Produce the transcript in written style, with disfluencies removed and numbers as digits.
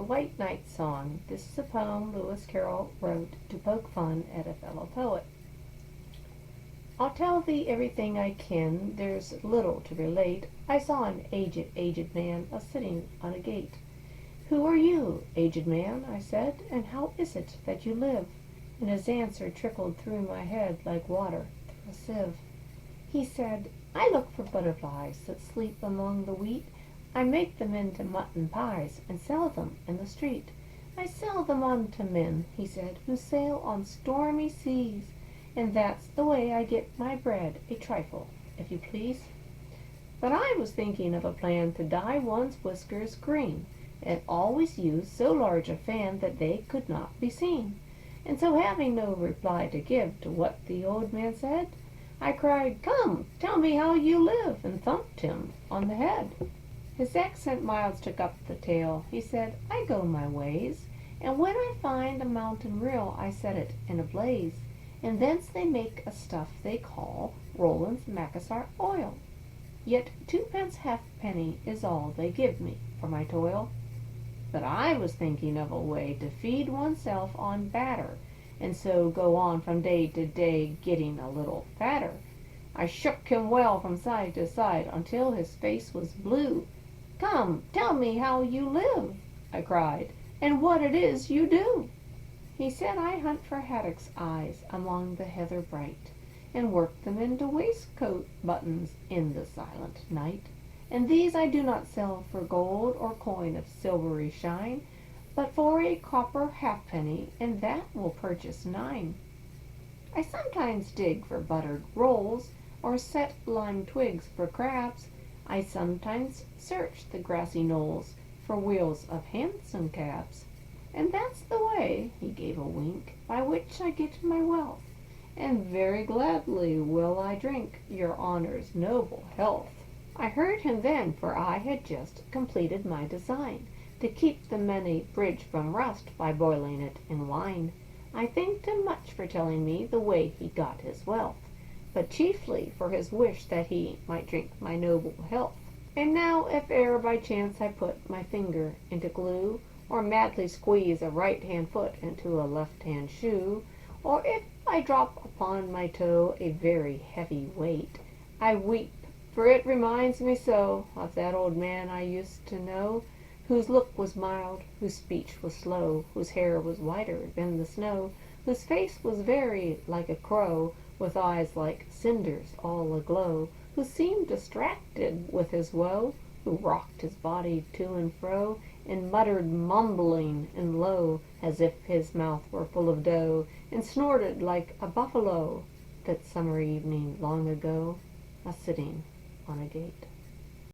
The White Knight Song. This is a poem Lewis Carroll wrote to poke fun at a fellow poet. I'll tell thee everything I can, there's little to relate. I saw an aged man a-sitting on a gate. Who are you, aged man? I said, and how is it that you live? And his answer trickled through my head like water through a sieve. He said, I look for butterflies that sleep among the wheat. I make them into mutton pies and sell them in the street. I sell them on to men, he said, who sail on stormy seas, and that's the way I get my bread, a trifle, if you please. But I was thinking of a plan to dye one's whiskers green, and always use so large a fan that they could not be seen. And so, having no reply to give to what the old man said, I cried, Come, tell me how you live, and thumped him on the head. His accent mild took up the tale. He said, I go my ways, and when I find a mountain rill, I set it in a blaze, and thence they make a stuff they call Rowland's Macassar oil. Yet 2 pence halfpenny is all they give me for my toil. But I was thinking of a way to feed oneself on batter, and so go on from day to day getting a little fatter. I shook him well from side to side until his face was blue. Come, tell me how you live, I cried, and what it is you do. He said, I hunt for haddocks' eyes among the heather bright, and work them into waistcoat buttons in the silent night. And these I do not sell for gold or coin of silvery shine, but for a copper halfpenny, and that will purchase 9. I sometimes dig for buttered rolls, or set lime twigs for crabs. I sometimes search the grassy knolls for wheels of hansom cabs. And that's the way, he gave a wink, by which I get my wealth, and very gladly will I drink your honor's noble health. I heard him then, for I had just completed my design, to keep the many bridge from rust by boiling it in wine. I thanked him much for telling me the way he got his wealth, but chiefly for his wish that he might drink my noble health. And now, if e'er by chance I put my finger into glue, or madly squeeze a right-hand foot into a left-hand shoe, or if I drop upon my toe a very heavy weight, I weep, for it reminds me so of that old man I used to know, whose look was mild, whose speech was slow, whose hair was whiter than the snow, whose face was very like a crow, with eyes like cinders all aglow, who seemed distracted with his woe, who rocked his body to and fro, and muttered mumbling and low, as if his mouth were full of dough, and snorted like a buffalo, that summer evening long ago, a-sitting on a gate.